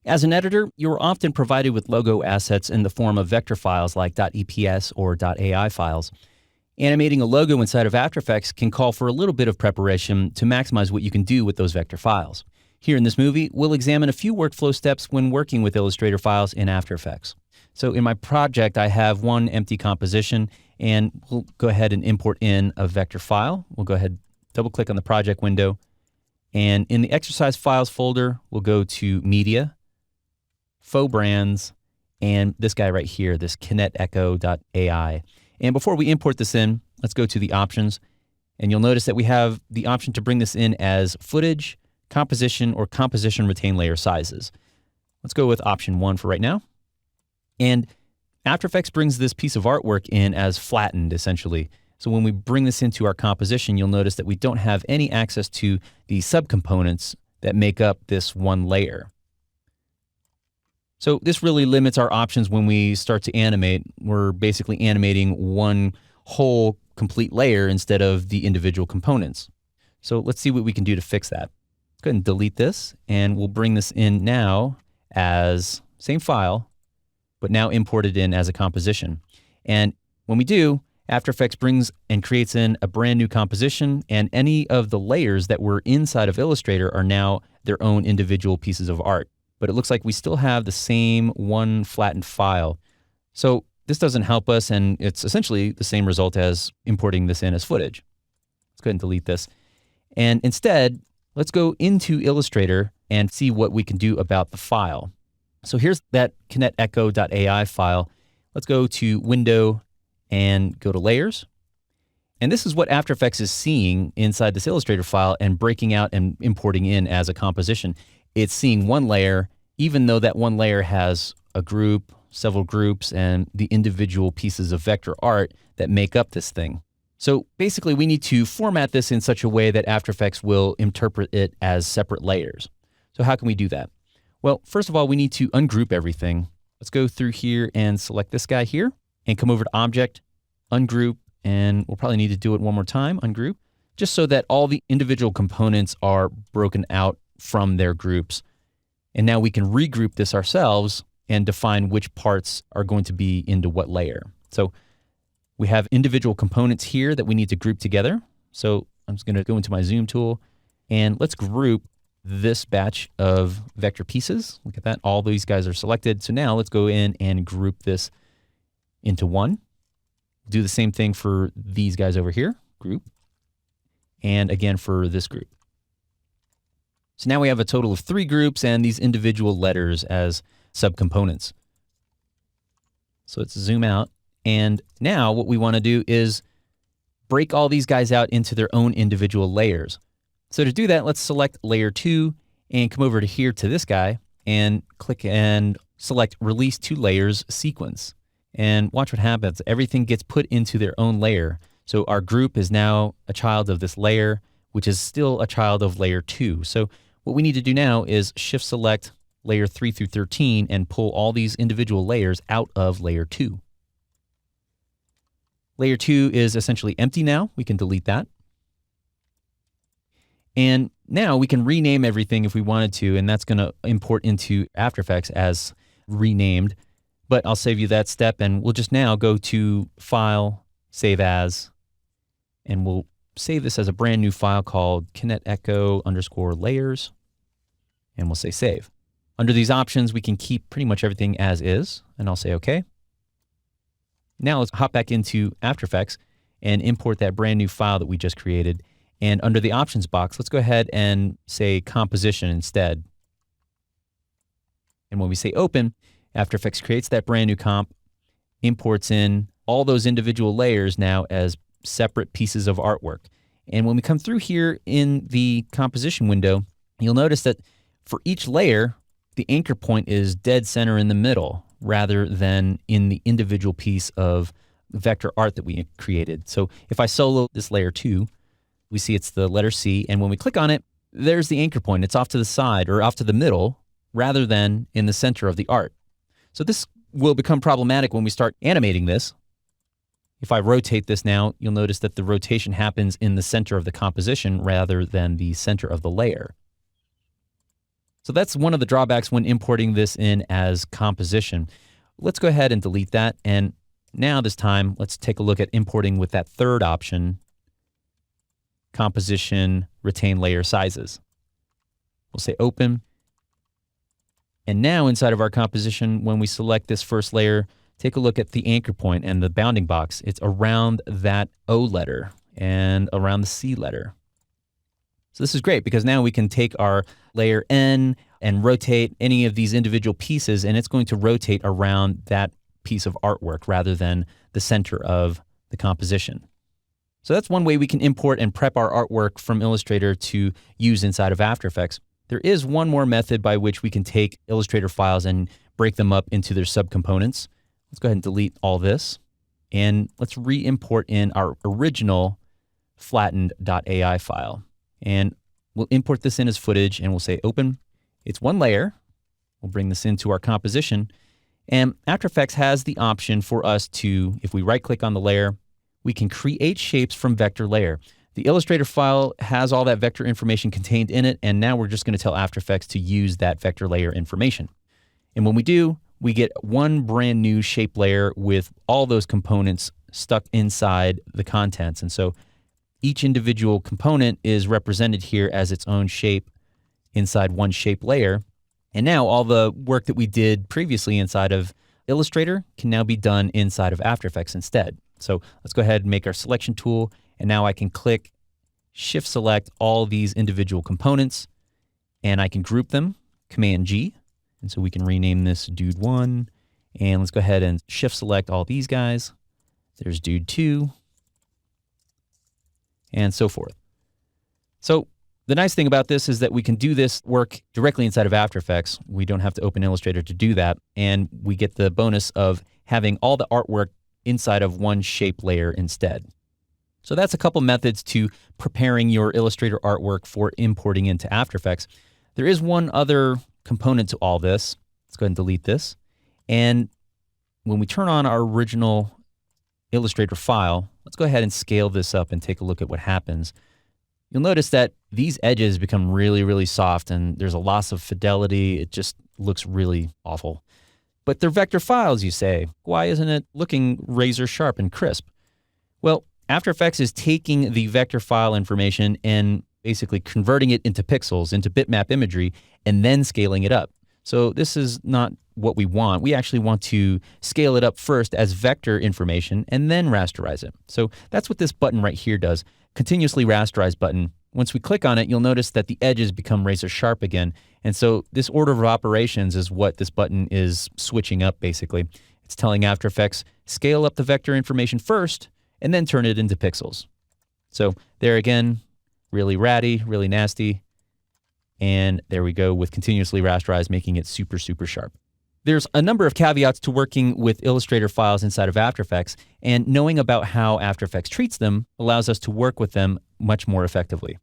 As an editor, you're often provided with logo assets in the form of vector files like .eps or .ai files. Animating a logo inside of After Effects can call for a little bit of preparation to maximize what you can do with those vector files. Here in this movie, we'll examine a few workflow steps when working with Illustrator files in After Effects. So in my project, I have one empty composition, and we'll go ahead and import in a vector file. We'll go ahead, double-click on the project window, and in the exercise files folder, we'll go to Media, Faux Brands, and this guy right here, this kinetecho.ai. And before we import this in, let's go to the options, and you'll notice that we have the option to bring this in as footage, composition, or composition retain layer sizes. Let's go with option 1 for right now. And After Effects brings this piece of artwork in as flattened, essentially. So when we bring this into our composition, you'll notice that we don't have any access to the subcomponents that make up this one layer. So this really limits our options when we start to animate. We're basically animating one whole complete layer instead of the individual components. So let's see what we can do to fix that. Go ahead and delete this, and we'll bring this in now as same file, but now imported in as a composition. And when we do, After Effects brings and creates in a brand new composition, and any of the layers that were inside of Illustrator are now their own individual pieces of art. But it looks like we still have the same one flattened file. So this doesn't help us, and it's essentially the same result as importing this in as footage. Let's go ahead and delete this. And instead, let's go into Illustrator and see what we can do about the file. So here's that kinetecho.ai file. Let's go to Window and go to Layers. And this is what After Effects is seeing inside this Illustrator file and breaking out and importing in as a composition. It's seeing one layer, even though that one layer has a group, several groups, and the individual pieces of vector art that make up this thing. So basically, we need to format this in such a way that After Effects will interpret it as separate layers. So how can we do that? Well, first of all, we need to ungroup everything. Let's go through here and select this guy here and come over to Object, Ungroup, and we'll probably need to do it one more time, Ungroup, just so that all the individual components are broken out from their groups. And now we can regroup this ourselves and define which parts are going to be into what layer. So we have individual components here that we need to group together. So I'm just going to go into my Zoom tool, and let's group this batch of vector pieces. Look at that. All these guys are selected. So now let's go in and group this into one. Do the same thing for these guys over here, group, and again for this group. So now we have a total of 3 groups and these individual letters as subcomponents. So let's zoom out. And now what we want to do is break all these guys out into their own individual layers. So to do that, let's select layer 2 and come over to here to this guy and click and select Release to Layers Sequence. And watch what happens. Everything gets put into their own layer. So our group is now a child of this layer, which is still a child of layer 2. So what we need to do now is shift select layer 3 through 13 and pull all these individual layers out of layer 2. Layer 2 is essentially empty now. We can delete that. And now we can rename everything if we wanted to, and that's going to import into After Effects as renamed. But I'll save you that step, and we'll just now go to File, Save As, and we'll save this as a brand new file called kinetecho_layers, and we'll say Save. Under these options, we can keep pretty much everything as is, and I'll say OK. Now let's hop back into After Effects and import that brand new file that we just created. And under the options box, let's go ahead and say composition instead. And when we say open, After Effects creates that brand new comp, imports in all those individual layers now as separate pieces of artwork. And when we come through here in the composition window, you'll notice that for each layer, the anchor point is dead center in the middle rather than in the individual piece of vector art that we created. So if I solo this layer 2, we see it's the letter C, and when we click on it, there's the anchor point. It's off to the side or off to the middle rather than in the center of the art. So this will become problematic when we start animating this. If I rotate this now, you'll notice that the rotation happens in the center of the composition rather than the center of the layer. So that's one of the drawbacks when importing this in as composition. Let's go ahead and delete that. And now this time, let's take a look at importing with that third option, composition, retain layer sizes. We'll say open. And now inside of our composition, when we select this first layer, take a look at the anchor point and the bounding box. It's around that O letter and around the C letter. So this is great because now we can take our layer N and rotate any of these individual pieces, and it's going to rotate around that piece of artwork rather than the center of the composition. So that's one way we can import and prep our artwork from Illustrator to use inside of After Effects. There is one more method by which we can take Illustrator files and break them up into their subcomponents. Let's go ahead and delete all this, and let's re-import in our original flattened.ai file. And we'll import this in as footage, and we'll say open. It's one layer. We'll bring this into our composition. And After Effects has the option for us to, if we right-click on the layer, we can create shapes from vector layer. The Illustrator file has all that vector information contained in it, and now we're just going to tell After Effects to use that vector layer information. And when we do, we get one brand new shape layer with all those components stuck inside the contents. And so each individual component is represented here as its own shape inside one shape layer. And now all the work that we did previously inside of Illustrator can now be done inside of After Effects instead. So let's go ahead and make our selection tool. And now I can click, Shift select all these individual components, and I can group them, Command G. And so we can rename this Dude 1. And let's go ahead and Shift select all these guys. There's Dude 2. And so forth. So the nice thing about this is that we can do this work directly inside of After Effects. We don't have to open Illustrator to do that. And we get the bonus of having all the artwork inside of one shape layer instead. So that's a couple methods to preparing your Illustrator artwork for importing into After Effects. There is one other component to all this. Let's go ahead and delete this. And when we turn on our original Illustrator file, let's go ahead and scale this up and take a look at what happens. You'll notice that these edges become really, really soft, and there's a loss of fidelity. It just looks really awful. But they're vector files, you say. Why isn't it looking razor sharp and crisp? Well, After Effects is taking the vector file information and basically converting it into pixels, into bitmap imagery, and then scaling it up. So this is not what we want. We actually want to scale it up first as vector information and then rasterize it. So that's what this button right here does. Continuously rasterize button. Once we click on it, you'll notice that the edges become razor sharp again. And so this order of operations is what this button is switching up basically. It's telling After Effects, scale up the vector information first and then turn it into pixels. So there again, really ratty, really nasty. And there we go with continuously rasterize, making it super, super sharp. There's a number of caveats to working with Illustrator files inside of After Effects, and knowing about how After Effects treats them allows us to work with them much more effectively.